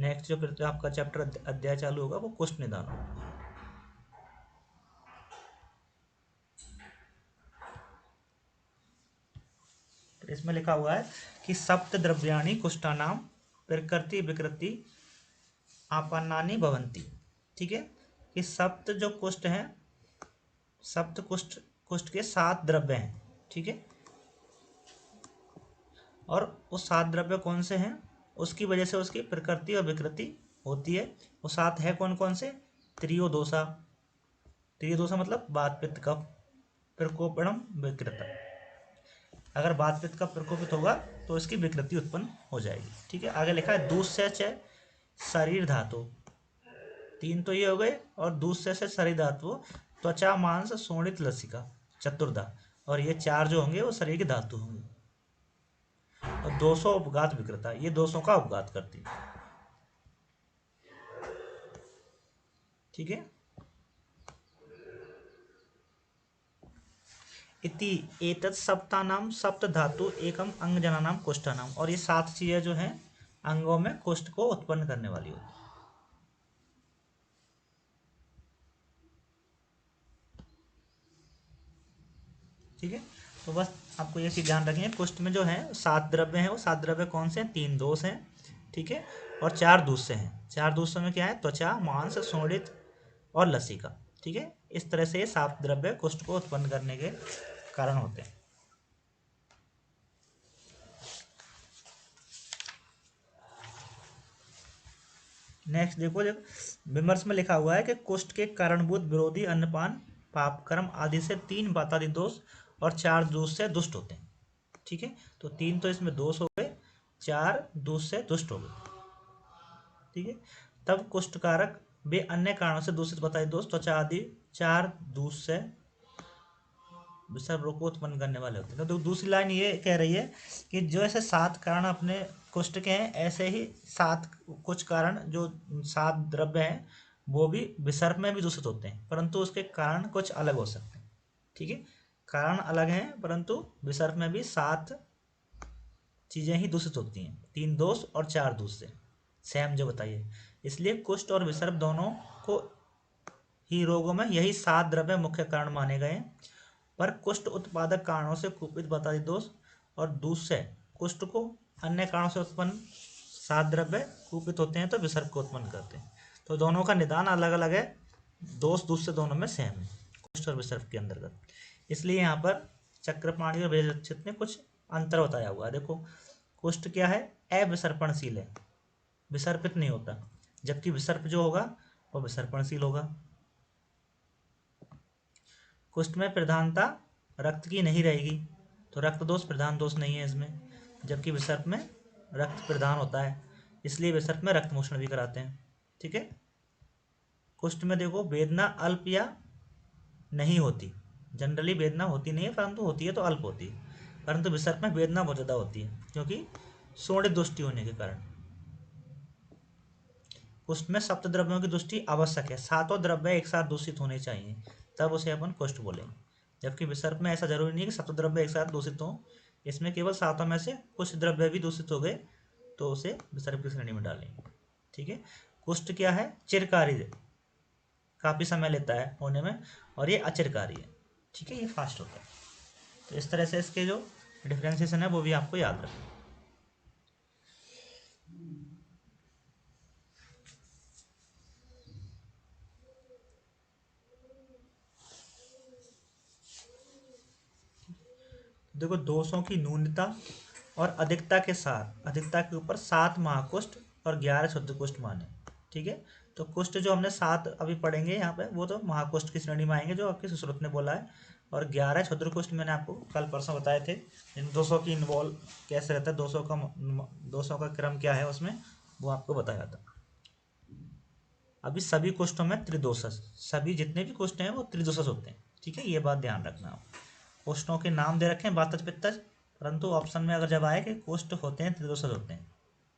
Next जो फिर आपका चैप्टर अध्याय चालू होगा वो कुष्ठ निदान होगा। तो इसमें लिखा हुआ है कि सप्त द्रव्याणि कुष्ठानाम प्रकृति विकृति आपन्नानि भवन्ति। ठीक है, कि सप्त जो कुष्ठ हैं, सप्त कुष्ठ कुष्ठ के 7 द्रव्य हैं। ठीक है, और वो 7 द्रव्य कौन से हैं, उसकी वजह से उसकी प्रकृति और विकृति होती है। वो 7 है कौन कौन से? त्रियोदोषा, त्रियोदोषा मतलब वात पित्त कफ प्रकोपणम विकृत। अगर वात पित्त का प्रकोपित होगा तो इसकी विकृति उत्पन्न हो जाएगी। ठीक है, आगे लिखा है दूसरे से शरीर धातु, 3 तो ये हो गए, और दूसरे से शरीर धातु त्वचा मांस शोणित लसिका चतुर्धा, और ये 4 जो होंगे वो शरीर के धातु होंगे। और 200 उपघात विकृता, ये 200 का उपघात करती है। ठीक है, इति एतत् सप्तानाम सप्त धातु एकम अंग जनानाम कुष्ठानाम, और ये 7 चीजें जो हैं अंगों में कुष्ठ को उत्पन्न करने वाली होती है। ठीक है, तो बस आपको ये चीज ध्यान रखनी है, कुष्ठ में जो है 7 द्रव्य हैं, वो 7 द्रव्य कौन से हैं? 3 दोष हैं। ठीक है, और 4 दूसरे हैं। 4 दूसरों में क्या है? त्वचा मांस शोणित और लसिका। ठीक है, इस तरह से ये 7 द्रव्य कुष्ठ को उत्पन्न करने के कारण होते हैं। नेक्स्ट देखो, जब विमर्श में लिखा हुआ है कि कुष्ठ के कारणभूत विरोधी अन्नपान पाप कर्म आदि से 3 बातादि दोष और 4 दोष से दुष्ट होते हैं। ठीक है, तो 3 तो इसमें दोष हो गए, 4 दोष से दुष्ट हो गए। ठीक है, तब कुष्ठ कारक वे अन्य कारणों से दूषित बताए दोष त्वचा आदि 4 दोष से विषम रोग को उत्पन्न करने वाले होते हैं। तो दूसरी लाइन ये कह रही है कि जो ऐसे 7 कारण अपने कुष्ठ के हैं, ऐसे ही 7 कुछ कारण जो 7 द्रव्य हैं वो भी विसर्प में भी दूषित होते हैं, परंतु उसके कारण कुछ अलग हो सकते हैं। ठीक है, कारण अलग हैं परंतु विसर्प में भी 7 चीजें ही दूषित होती हैं, 3 दोष और 4 दोष से सेम जो बताइए। इसलिए कुष्ठ और विसर्प दोनों को ही रोगों में यही 7 द्रव्य मुख्य कारण माने गए हैं। पर कुष्ठ उत्पादक कारणों से कुपित बतादी दोष और दूसरे कुष्ठ को अन्य कारणों से उत्पन्न 7 द्रव्य कुपित होते हैं तो विसर्प को उत्पन्न करते हैं। तो दोनों का निदान अलग अलग है, दोष दूसरे दोनों में सेम है कुष्ठ और विसर्प के अंतर्गत। इसलिए यहाँ पर चक्रपाणि और भेदरक्षित में कुछ अंतर बताया हुआ है। देखो, कुष्ठ क्या है? अविसर्पणशील है, विसर्पित नहीं होता, जबकि विसर्प जो होगा वो विसर्पणशील होगा। कुष्ठ में प्रधानता रक्त की नहीं रहेगी, तो रक्त दोष प्रधान दोष नहीं है इसमें, जबकि विसर्प में रक्त प्रधान होता है, इसलिए विसर्प में रक्त मोषण भी कराते हैं। ठीक है, कुष्ठ में देखो वेदना अल्प या नहीं होती, जनरली वेदना होती नहीं है, परंतु होती है तो अल्प होती है। परंतु विसर्प में वेदना बहुत ज़्यादा होती है क्योंकि शोणित दुष्टि होने के कारण। कुष्ठ में सप्त द्रव्यों की दुष्टि आवश्यक है, 7 द्रव्य एक साथ दूषित होने चाहिए, तब उसे अपन कुष्ठ बोलेंगे। जबकि विसर्प में ऐसा जरूरी नहीं है कि 7 द्रव्य एक साथ दूषित हों, इसमें केवल 7 में से कुछ द्रव्य भी दूषित हो गए तो उसे विसर्प की श्रेणी में डालेंगे। ठीक है, कुष्ठ क्या है? चिरकारी, काफ़ी समय लेता है होने में, और ये अचिरकारी है। ठीक है, ये फास्ट होता है। तो इस तरह से इसके जो डिफ्रेंसिएशन है वो भी आपको याद रखना। देखो, दोषों की न्यूनता और अधिकता के साथ, अधिकता के ऊपर 7 महाकुष्ठ और 11 शुद्ध कुष्ठ माने। ठीक है, तो कुष्ठ जो हमने 7 अभी पढ़ेंगे यहाँ पे वो तो महाकुष्ठ की श्रेणी में आएंगे जो आपके सुश्रुत ने बोला है, और 11 क्षुद्र कुष्ठ मैंने आपको कल परसों बताए थे। इन 200 की इन्वॉल्व कैसे रहता है, 200 का क्रम क्या है उसमें, वो आपको बताया था। अभी सभी कुष्ठों में त्रिदोषस, सभी जितने भी कुष्ठ हैं वो त्रिदोषस होते हैं। ठीक है, ये बात ध्यान रखना आप। कुष्ठों के नाम दे रखे हैं वातज पित्तज, परंतु ऑप्शन में अगर जब आए कि कुष्ठ होते हैं त्रिदोषज होते हैं,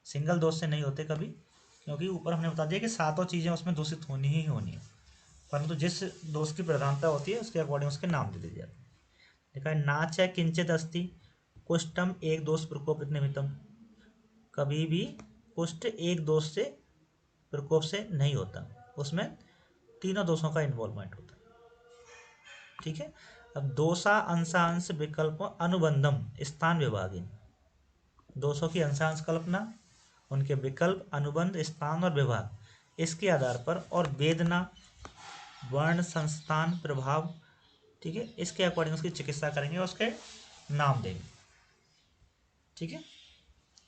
सिंगल दोष से नहीं होते कभी, क्योंकि ऊपर हमने बता दिया कि 7 चीज़ें उसमें दूषित होनी ही होनी है, परंतु जिस दोष की प्रधानता होती है उसके अकॉर्डिंग उसके नाम दे दिए जाते हैं। देखा है, नाच है किंचित अस्ति कुष्ठम एक दोष प्रकोपित निमित्तम, कभी भी कुष्ठ एक दोष से प्रकोप से नहीं होता, उसमें तीनों दोषों का इन्वॉल्वमेंट होता है। ठीक है। अब दोषा अंशांश विकल्प अनुबंधम स्थान विभागीन, दोषों की अंशांश कल्पना, उनके विकल्प, अनुबंध, स्थान और विभाग, इसके आधार पर और वेदना, वर्ण, संस्थान, प्रभाव, ठीक है, इसके अकॉर्डिंग उसकी चिकित्सा करेंगे और उसके नाम देंगे। ठीक है,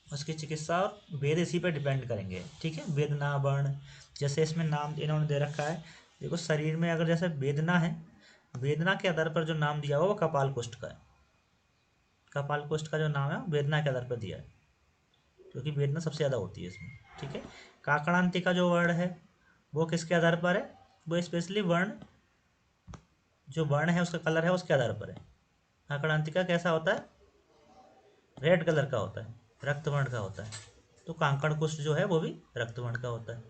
उसकी चिकित्सा और वेद इसी पर डिपेंड करेंगे। ठीक है, वेदना, वर्ण, जैसे इसमें नाम इन्होंने दे रखा है, देखो शरीर में अगर जैसे वेदना है, वेदना के आधार पर जो नाम दिया हुआ वो कपाल कुष्ठ का है। कपाल कुष्ठ का जो नाम है वेदना के आधार पर दिया है, क्योंकि वेदना सबसे ज़्यादा होती है इसमें। ठीक है, काकणांति का जो वर्ण है वो किसके आधार पर है, वो स्पेशली वर्ण, जो वर्ण है उसका कलर है उसके आधार पर है। काकणांति का कैसा होता है, रेड कलर का होता है, रक्तवर्ण का होता है। तो कांकण कुष्ठ जो है वो भी रक्तवर्ण का होता है।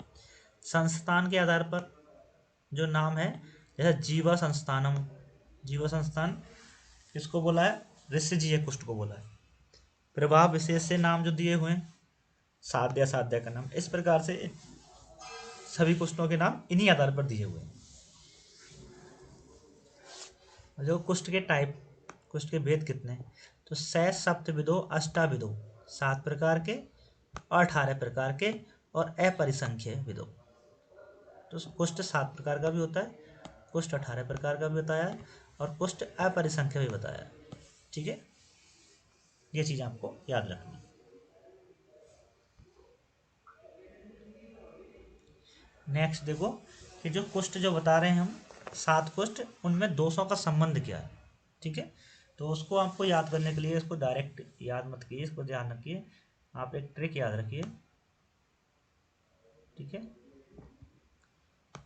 संस्थान के आधार पर जो नाम है, जैसे जीवा संस्थानम, जीवा संस्थान किसको बोला है, ऋषिजीय कुष्ठ को बोला है। प्रभाव विशेष से नाम जो दिए हुए हैं, साध्य, साध्य का नाम, इस प्रकार से सभी कुष्ठों के नाम इन्हीं आधार पर दिए हुए हैं। जो कुष्ठ के टाइप, कुष्ठ के भेद कितने हैं, तो 6 सप्तविधो अष्टाविधो, 7 प्रकार के, 18 प्रकार के और अपरिसंख्य विधो। तो कुष्ठ 7 प्रकार का भी होता है, कुष्ठ 18 प्रकार का भी बताया है और कुष्ठ अपरिसंख्य भी बताया है। ठीक है, ये चीज़ आपको याद रखनी है। नेक्स्ट देखो कि जो कुष्ठ जो बता रहे हैं हम 7 कुष्ठ, उनमें दोषों का संबंध क्या है। ठीक है, तो उसको आपको याद करने के लिए, इसको डायरेक्ट याद मत कीजिए, इसको ध्यान रखिए, आप एक ट्रिक याद रखिए। ठीक है,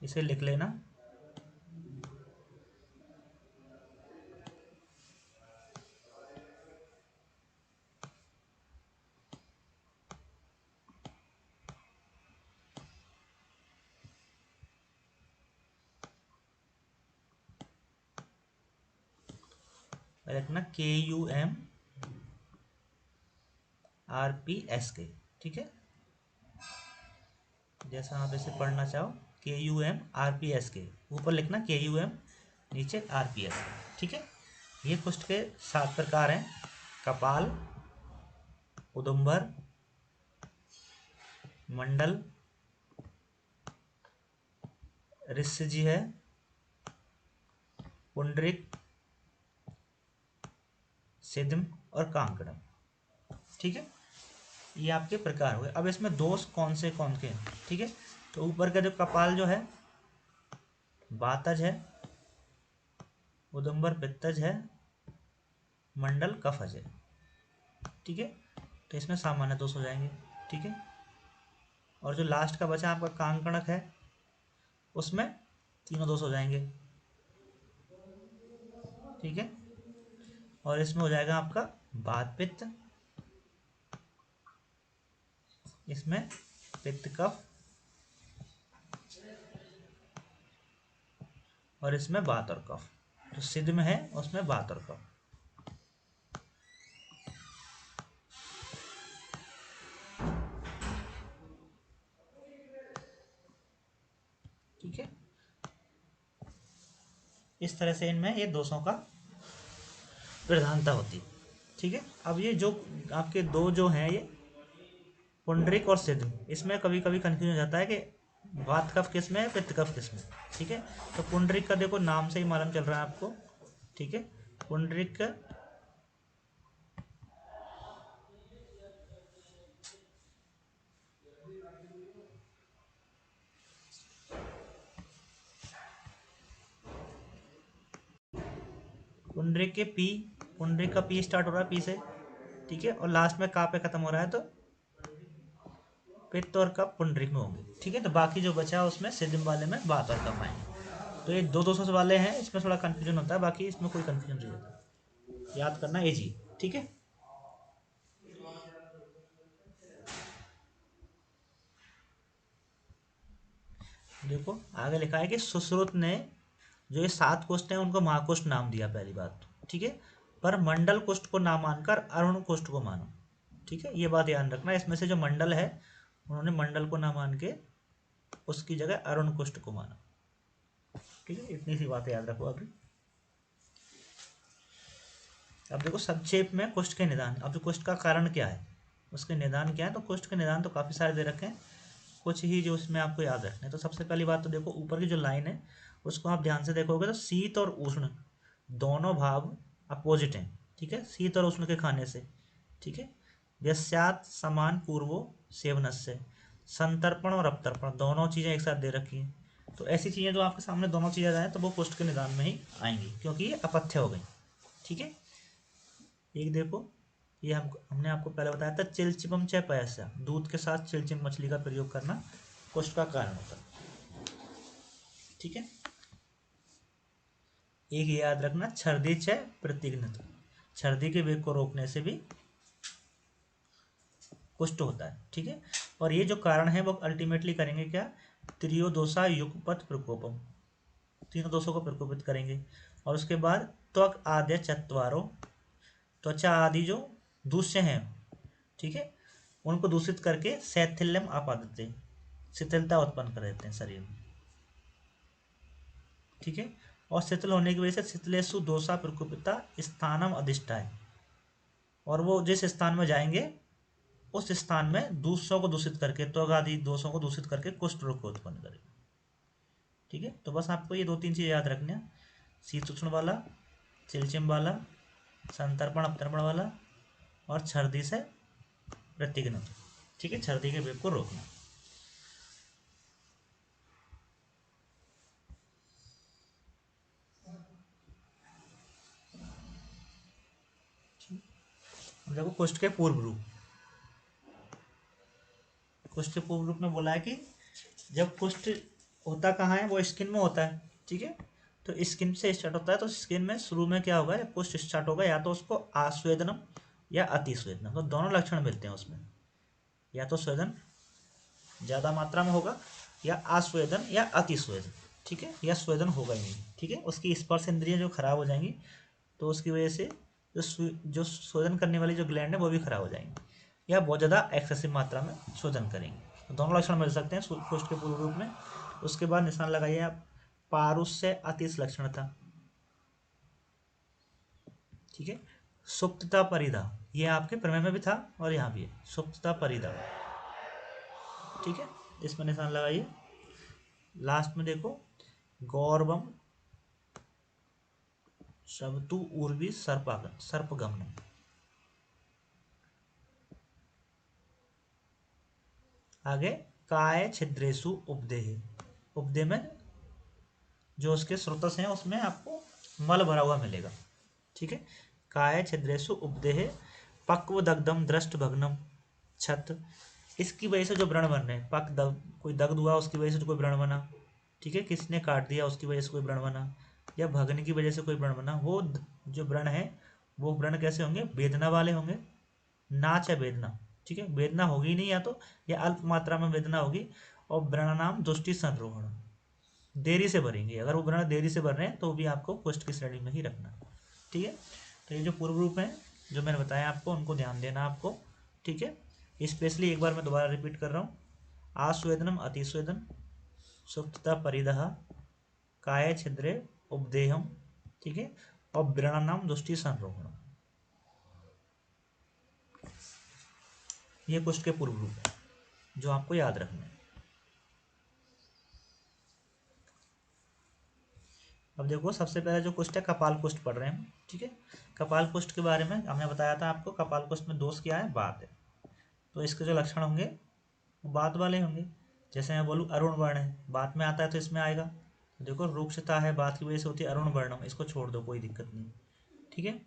इसे लिख लेना। रखना KUMRPSK। ठीक है, जैसा आप इसे पढ़ना चाहो, KUMRPSK, ऊपर लिखना KUM, नीचे RPS। ठीक है, ये कुष्ठ के 7 प्रकार हैं, कपाल, उदुम्बर, मंडल, ऋषिजी है, पुंडरिक, सिद्म और कांकड़म। ठीक है, ये आपके प्रकार हुए। अब इसमें दोष कौन से हैं। ठीक है, तो ऊपर का जो कपाल जो है वातज है, उदुम्बर पित्तज है, मंडल कफज है। ठीक है, तो इसमें सामान्य दोष हो जाएंगे। ठीक है, और जो लास्ट का बचा आपका कांकणक है, उसमें तीनों दोष हो जाएंगे। ठीक है, और इसमें हो जाएगा आपका वात पित्त, इसमें पित्त कफ, और इसमें वात और कफ। जो सिद्ध में है उसमें वात और कफ। ठीक है, इस तरह से इनमें ये दोषों का प्रधानता होती है। ठीक है, अब ये जो आपके दो जो हैं, ये पुंडरिक और सिद्ध, इसमें कभी कभी कंफ्यूजन हो जाता है कि वात कफ किस में है, पित्त कफ किस में। ठीक है, तो पुंडरिक का देखो नाम से ही मालूम चल रहा है आपको। ठीक है, पुंडरिक का, पुंडरिक के पी, पुंडरिक का पी स्टार्ट हो रहा है पी से। ठीक है, और लास्ट में का पे खत्म हो रहा है, तो पित्त और कफ पुंडरिक में होंगे। ठीक है, तो बाकी जो बचा है उसमें सिद्ध वाले में वात और कफ आएंगे। तो ये दो 200 वाले हैं, इसमें थोड़ा कंफ्यूजन होता है, बाकी इसमें कोई कंफ्यूजन नहीं होता, याद करना इजी। ठीक है, देखो आगे लिखा है कि सुश्रुत ने जो ये 7 कुष्ठ हैं उनको महाकुष्ठ नाम दिया, पहली बात। ठीक है, पर मंडल कुष्ठ को ना मानकर अरुण कुष्ठ को मानो। ठीक है, ये बात ध्यान रखना, इसमें से जो मंडल है उन्होंने मंडल को ना मान के उसकी जगह अरुण कुष्ठ को माना। ठीक है, इतनी सी बातें याद रखो अभी। अब देखो संक्षेप में कुष्ठ के निदान। अब कुष्ठ का कारण क्या है, उसके निदान क्या है, तो कुष्ठ के निदान तो काफ़ी सारे दे रखे हैं, कुछ ही जो उसमें आपको याद रखना है। तो सबसे पहली बात तो देखो ऊपर की जो लाइन है उसको आप ध्यान से देखोगे तो शीत और उष्ण दोनों भाव अपोजिट हैं। ठीक है, शीत और उष्ण के खाने से। ठीक है, व्यस्यात समान पूर्वो सेवनस्य, संतर्पण और अपतर्पण दोनों चीज़ें एक साथ दे रखी हैं। तो ऐसी चीज़ें जो आपके सामने दोनों चीज़ें आ जाएं तो वो कुष्ठ के निदान में ही आएंगी, क्योंकि ये अपथ्य हो गई। ठीक है, एक देखो, ये हमने आपको पहले बताया था, चिलचिपम च पयस्या, दूध के साथ चिलचिम मछली का प्रयोग करना कुष्ठ का कारण होता है। ठीक है, एक याद रखना, छर्दी च प्रतिघ्नत, छर्दी के वेग को रोकने से भी कुष्ठ होता है। ठीक है, और ये जो कारण है वो अल्टीमेटली करेंगे क्या, त्रियोदोषा युगपत प्रकोपम, तीनों दोषों को प्रकोपित करेंगे। और उसके बाद त्वक आद्य चत्वारो, त्वचा आदि जो दूष्य हैं, ठीक है, उनको दूषित करके शैथिल्यम आपादते, शिथिलता उत्पन्न कर देते हैं शरीर में। ठीक है, और शिथिल होने की वजह से शिथिलेशु दोषा प्रकोपिता स्थानम अधिष्ठाय, और वो जिस स्थान में जाएंगे उस स्थान में दूसरों को दूषित करके, त्वग आदि दोषों को दूषित करके कुष्ठ रोग को उत्पन्न करेगा। ठीक है, तो बस आपको ये दो तीन चीज़ याद रखनी है, शीत उष्ण वाला, चिलचिम वाला, संतर्पण अपतर्पण वाला, और छर्दी से प्रतिघ्न। ठीक है, छर्दी के वेग को रोकना। अब देखो कुष्ठ के पूर्व रूप, कुष्ठ के पूर्व रूप में बोला है कि जब कुष्ठ होता कहाँ है, वो स्किन में होता है। ठीक है, तो स्किन से स्टार्ट होता है, तो स्किन में शुरू में क्या होगा, जब कुष्ठ स्टार्ट होगा या तो उसको आस्वेदनम या अतिस्वेदनम, तो दोनों लक्षण मिलते हैं उसमें, या तो स्वेदन ज़्यादा मात्रा में होगा या आस्वेदन या अतिस्वेदन। ठीक है, या स्वेदन होगा ही नहीं। ठीक है, उसकी स्पर्श इंद्रियाँ जो खराब हो जाएंगी, तो उसकी वजह से जो शोधन करने वाली जो ग्लैंड है वो भी खराब हो जाएंगी, या बहुत ज़्यादा एक्सेसिव मात्रा में शोधन करेंगे। तो दोनों लक्षण मिल सकते हैं कुष्ठ के पूर्व रूप में। उसके बाद निशान लगाइए आप, पारुष्य अतिश लक्षण था। ठीक है, सुप्तता परिधा, ये आपके प्रमेय में भी था और यहाँ भी है, सुप्तता परिधा। ठीक है, इसमें निशान लगाइए। लास्ट में देखो, गौरवम शब्दु उर्वी सर्पागम सर्पगमन। आगे, काय छिद्रेशु उपदेह, उपदेह में जो उसके स्रोतस हैं उसमें आपको मल भरा हुआ मिलेगा। ठीक है, काय छिद्रेशु उपदेह पक्व दग्धम दृष्ट भग्नम छत, इसकी वजह से जो व्रण बन रहे हैं, कोई दग्ध हुआ उसकी वजह से कोई व्रण बना। ठीक है, किसी ने काट दिया उसकी वजह से कोई व्रण बना, या भगने की वजह से कोई व्रण बना, वो जो व्रण है वो व्रण कैसे होंगे, वेदना वाले होंगे, नाच है वेदना। ठीक है, वेदना होगी नहीं, या तो या अल्प मात्रा में वेदना होगी, और व्रणानाम दुष्टि संरोहण, देरी से भरेंगे, अगर वो व्रण देरी से भर रहे हैं तो भी आपको कुष्ठ की श्रेणी में ही रखना। ठीक है, तो ये जो पूर्व रूप है जो मैंने बताया आपको, उनको ध्यान देना आपको। ठीक है, स्पेशली एक बार मैं दोबारा रिपीट कर रहा हूँ, आस्वेदनम अतिस्वेदन, सुप्तता परिदह, काय छिद्रे उपदेहम। ठीक है, और व्रणानाम दुष्टि संरोहण, ये कुष्ठ के पूर्व रूप है जो आपको याद रखना है। अब देखो सबसे पहले जो कुष्ठ है, कपाल कुष्ठ पढ़ रहे हैं। ठीक है, कपाल कुष्ठ के बारे में हमने बताया था आपको, कपाल कुष्ठ में दोष क्या है, बात है। तो इसके जो लक्षण होंगे वो बात वाले होंगे। जैसे मैं बोलूँ अरुण वर्ण है, बात में आता है तो इसमें आएगा। देखो रुक्षता है, बात की वजह से होती है अरुण वर्णम, इसको छोड़ दो, कोई दिक्कत नहीं। ठीक है,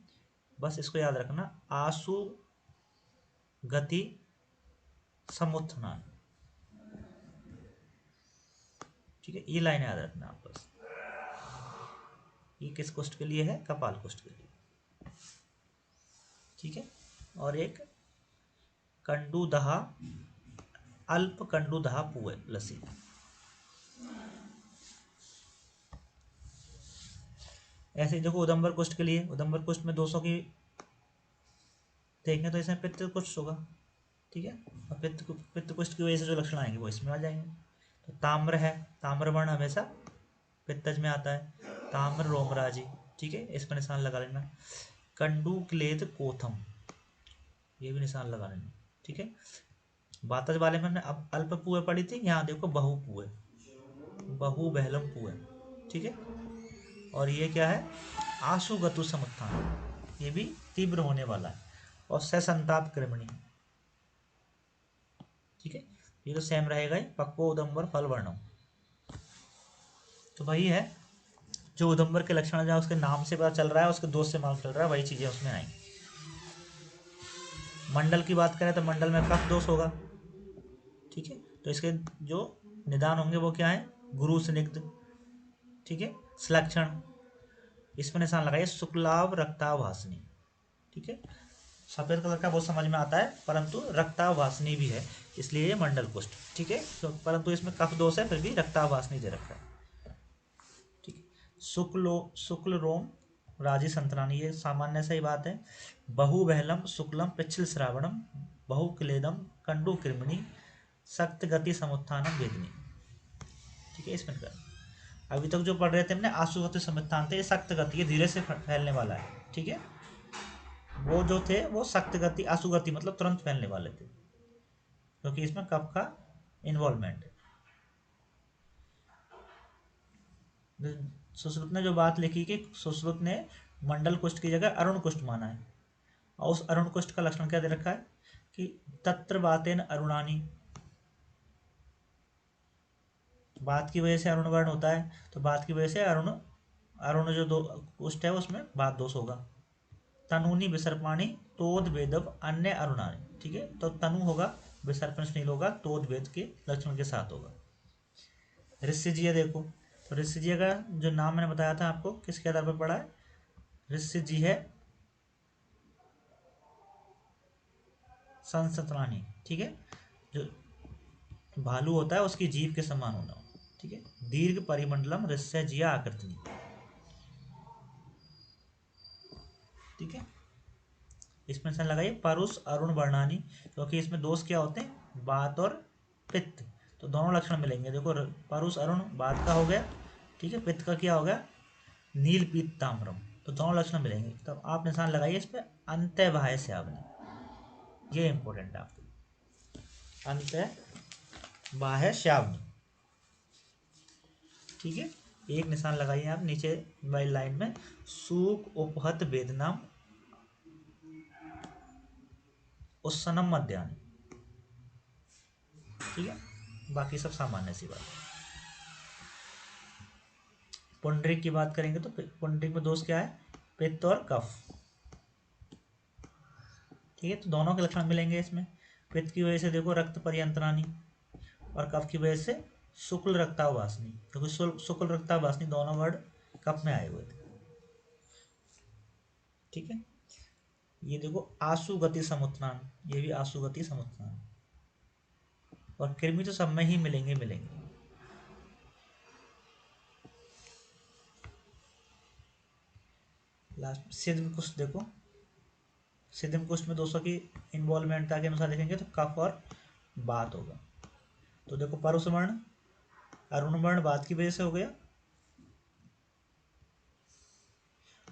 बस इसको याद रखना, आंसू गति समुत्थान। ठीक है, ये लाइन याद रखना आप बस। ये किस कुष्ठ के लिए है, कपाल कुष्ठ के लिए। ठीक है, और एक कंडूदहा, अल्प कंडूदहा पुए लसी। ऐसे देखो उदंबर कुष्ठ के लिए, उदंबर कुष्ठ में दोषों की देखें तो इसमें पित्त कुष्ठ होगा। ठीक है, और पित्त कुष्ठ की वजह से जो लक्षण आएंगे वो इसमें आ जाएंगे। तो ताम्र है, ताम्र वर्ण हमेशा पित्तज में आता है, ताम्र रोमराजी। ठीक है, इस पर निशान लगा लेना। कंडू क्लेद कोथम, ये भी निशान लगा लेना। ठीक है, बातज वाले में हमने अब अल्प पुए पढ़ी थी, यहाँ देखो बहु पुए, बहु बहलम पुए। ठीक है, और ये क्या है, आशु गतु समुत्थान, ये भी तीव्र होने वाला है, और संताप कृमणि। ठीक है, ये तो सेम रहेगा ही, पक्को उदम्बर फल वर्णम। तो वही है जो उदम्बर के लक्षण जहाँ उसके नाम से पता चल रहा है, उसके दोष से मालूम चल रहा है, वही चीजें उसमें आएंगी। मंडल की बात करें तो मंडल में कफ दोष होगा। ठीक है, तो इसके जो निदान होंगे वो क्या है, गुरु स्निग्ध। ठीक है, सुलक्षण, इसमें निशान लगाइए शुक्लाभ रक्ताभासनी। ठीक है, सफेद कलर का बहुत समझ में आता है, परंतु रक्ताभासनी भी है, इसलिए ये मंडल कुष्ठ। ठीक है, तो परंतु इसमें कफ दोष है, फिर भी रक्ताभासनी दे रखा है। ठीक है, शुक्ल रोम राजी संतरानी, ये सामान्य सही बात है। बहु बहलम शुक्लम पिछल श्रावणम बहु क्लेदम कंडु कृमणि सक्त गति समुत्थानम वेदनी। ठीक है, इसमें कर अभी तक जो पढ़ रहे थे हमने आशुगति समुत्थान थे, ये सक्त गति है, धीरे से फैलने वाला है। ठीक है, वो जो थे वो सक्त गति आशुगति मतलब तुरंत फैलने वाले थे, क्योंकि इसमें कफ का इन्वॉल्वमेंट है। सुश्रुत ने जो बात लिखी कि सुश्रुत ने मंडल कुष्ठ की जगह अरुण कुष्ठ माना है, और उस अरुण कुष्ठ का लक्षण क्या दे रखा है कि तत्र बातेन अरुणानी, बात की वजह से अरुण वर्ण होता है, तो बात की वजह से अरुण, अरुण जो दो कुष्ठ है उसमें बात दोष होगा। तनूनी विसर्पाणी तोद वेदव अन्य अरुणानी। ठीक है, तो तनु होगा, विसर्पण श्नील होगा, तोद वेद के लक्षण के साथ होगा। ऋषिजीय देखो, तो ऋषिजीय का जो नाम मैंने बताया था आपको, किसके आधार पर पढ़ा है, ऋषिजी है संसतरानी। ठीक है, जो भालू होता है उसकी जीभ के समान होना। ठीक है, दीर्घ परिमंडलम ऋष्य जिया आकृति। ठीक है, इसमें से लगाइए परुष अरुण वर्णानी, क्योंकि इसमें दोष क्या होते हैं, बात और पित्त, तो दोनों लक्षण मिलेंगे। देखो परुष अरुण बात का हो गया, ठीक है, पित्त का क्या हो गया, नील पीत ताम्रम, तो दोनों लक्षण मिलेंगे। तब आप निशान लगाइए इस पर अंत्य बाह्य श्यावनी, ये इंपॉर्टेंट है आपको, अंत्य बाह्य श्यावनी। ठीक है, एक निशान लगाइए आप नीचे वाली लाइन में, सूक उपहत वेदनाम उत्सनम मध्यान्ह। ठीक है, बाकी सब सामान्य सी बात। पुंडरीक की बात करेंगे तो पुंडरीक में दोष क्या है, पित्त और कफ। ठीक है, तो दोनों के लक्षण मिलेंगे इसमें। पित्त की वजह से देखो रक्त परियंत्रानी, और कफ की वजह से शुक्ल रक्तावासनी, क्योंकि शुक्ल रक्तावासनी दोनों वर्ड कफ में आए हुए थे। ठीक है, ये देखो आशु गति समुत्थान, ये भी आशु गति समुत्थान, और कृमि तो सब में ही मिलेंगे मिलेंगे। लास्ट सिद्ध कुछ देखो, सिद्ध कुष्ठ में दोस्तों की इन्वॉल्वमेंटता के अनुसार देखेंगे तो कफ और बात होगा। तो देखो परुष वर्ण अरुण वर्ण बात की वजह से हो गया,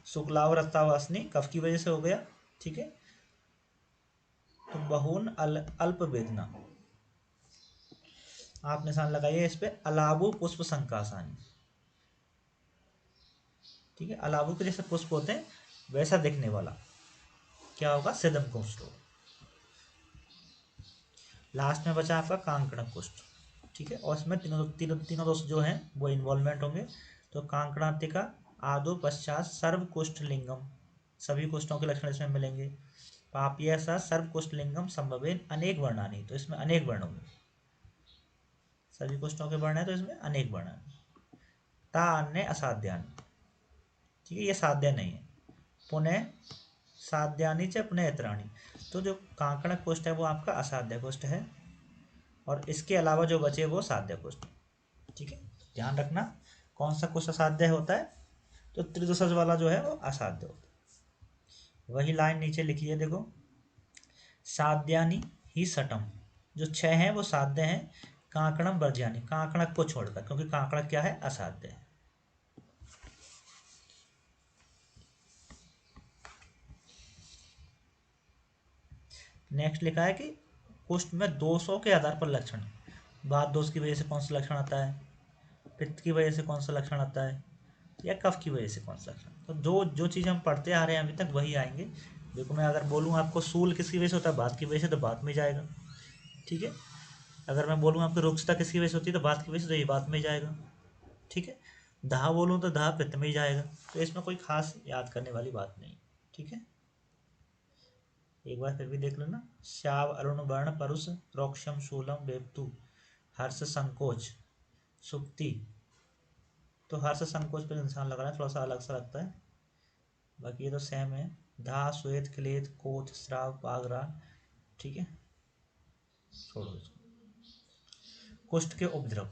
शुक्लाव रक्तावासनी कफ की वजह से हो गया। ठीक है, तो बहुन अल्प वेदना, आप निशान लगाइए इस पे अलाबु पुष्प संकासानी। ठीक है, अलाबु के जैसे पुष्प होते हैं वैसा दिखने वाला क्या होगा, सिदम कुष्ठ होगा। लास्ट में बचा आपका कांकण कुष्ठ। ठीक है, और इसमें तीनों दोष जो हैं वो इन्वॉल्वमेंट होंगे। तो कांकणातिका आदो पश्चात सर्व कुष्ठ लिंगम, सभी कुष्ठों के लक्षण इसमें मिलेंगे। पापिया सा सर्व कुष्ठ लिंगम संभवेन अनेक वर्णानी, तो इसमें अनेक वर्ण होंगे, सभी कुष्ठों के वर्ण है तो इसमें अनेक वर्ण है। ता अन्य असाध्यानि, ठीक है, ये साध्य नहीं है। पुनः साध्यानि च पुनः इतराणी, तो जो कांकण कुष्ठ है वो आपका असाध्य कुष्ठ है, और इसके अलावा जो बचे वो साध्य कुष्ठ। ठीक है, ध्यान रखना कौन सा कुष्ठ असाध्य होता है, तो त्रिदशज वाला जो है वो असाध्य होता है। वही लाइन नीचे लिखी है देखो, साध्यानि ही सटम, जो छह हैं वो साध्य हैं, कांकणम वर्ज्यानि, कांकणक को छोड़कर, क्योंकि कांकणक क्या है, असाध्य है। नेक्स्ट लिखा है कि कुष्ठ में दोषों के आधार पर लक्षण, वात दोष की वजह से कौन सा लक्षण आता है, पित्त की वजह से कौन सा लक्षण आता है, या कफ की वजह से कौन सा लक्षण। तो जो जो चीज़ हम पढ़ते आ रहे हैं अभी तक वही आएंगे। देखो मैं अगर बोलूँ आपको सूल किसकी वजह से होता है, बात की वजह से, तो बात में जाएगा। ठीक है, अगर मैं बोलूँ आपकी रुक्षता किसकी वजह से होती है, तो बात की वजह से, तो ये बात में जाएगा। ठीक है, दाह बोलूँ तो दाह पित्त में ही जाएगा। तो इसमें कोई खास याद करने वाली बात नहीं। ठीक है, एक बार फिर भी देख लेना। श्याव अरुण वर्ण परुष रोक्षम शूलम वेप्तु हर्ष संकोच सुक्ति। तो हर्ष संकोच पर इंसान लग रहा है, थोड़ा सा अलग सा लगता है, बाकी ये तो सेम है। धा श्वेत क्लेद कोथ श्राव पागरा। ठीक है, छोड़ो इसको। कुष्ठ के उपद्रव,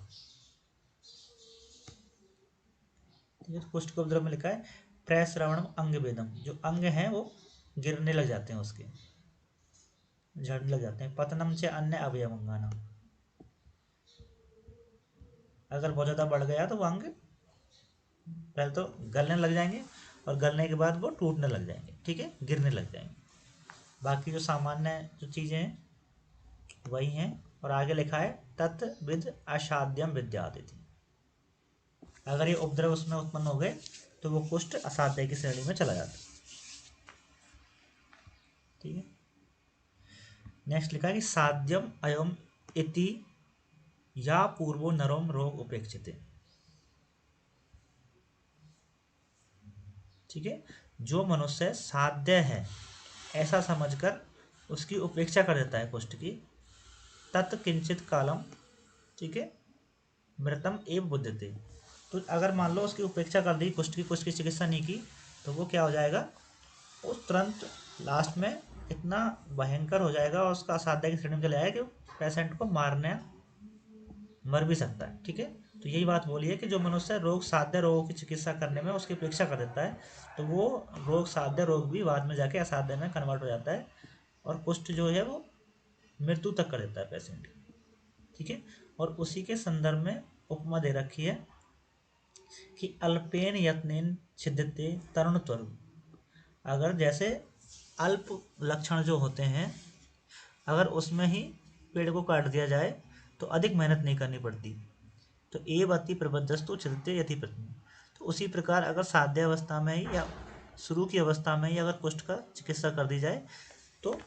ठीक है, कुष्ठ के उपद्रव में लिखा है प्रश्रवणम अंग वेदम, जो अंग हैं वो गिरने लग जाते हैं, उसके झड़ने लग जाते हैं। पतनम से अन्य अवयवंगाना, अगर बहुत ज़्यादा बढ़ गया तो वो अंग पहले तो गलने लग जाएंगे, और गलने के बाद वो टूटने लग जाएंगे। ठीक है, गिरने लग जाएंगे। बाकी जो सामान्य जो चीज़ें हैं वही हैं। और आगे लिखा है तत्विद असाध्यम विद्यादि, अगर ये उपद्रव उसमें उत्पन्न हो गए तो वो कुष्ठ असाध्य की श्रेणी में चला जाता है। ठीक है, नेक्स्ट लिखा है कि साध्यम अयम इति या पूर्वो नरोम रोग उपेक्षित। ठीक है, जो मनुष्य साध्य है ऐसा समझकर उसकी उपेक्षा कर देता है कुष्ठ की, तत् किंचित कालम, ठीक है, मृतम एव बुध्यते। तो अगर मान लो उसकी उपेक्षा कर दी, कुष्ठ की चिकित्सा नहीं की, तो वो क्या हो जाएगा, उस तुरंत लास्ट में इतना भयंकर हो जाएगा और उसका असाध्य की श्रेणी में चला जाएगा कि पेशेंट को मारने मर भी सकता है। ठीक है, तो यही बात बोली है कि जो मनुष्य रोग साध्य रोगों की चिकित्सा करने में उसकी उपेक्षा कर देता है, तो वो रोग साध्य रोग भी बाद में जाके असाध्य में कन्वर्ट हो जाता है, और कुष्ठ जो है वो मृत्यु तक कर देता है पेशेंट। ठीक है, और उसी के संदर्भ में उपमा दे रखी है कि अल्पेन यत्नेन छिद्यते तरुण त्वरु। अगर जैसे अल्प लक्षण जो होते हैं, अगर उसमें ही पेड़ को काट दिया जाए तो अधिक मेहनत नहीं करनी पड़ती। तो एव अति प्रबद्धस्तु छिदते यति प्रति। तो उसी प्रकार अगर साध्य अवस्था में ही या शुरू की अवस्था में ही अगर कुष्ठ का चिकित्सा कर दी जाए तो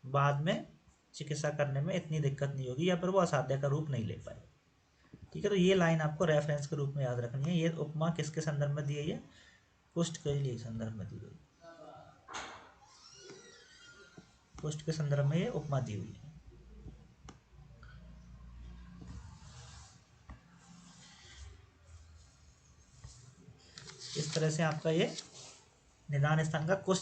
बाद में चिकित्सा करने में इतनी दिक्कत नहीं होगी, या फिर वो असाध्य का रूप नहीं ले पाए। ठीक है, तो ये लाइन आपको रेफरेंस के रूप में याद रखनी है। ये उपमा किसके संदर्भ में दी है, कुष्ठ के लिए संदर्भ में दी गई, कुष्ठ के संदर्भ में ये उपमा दी हुई है। इस तरह से आपका ये निदान स्थान का कुष्ठ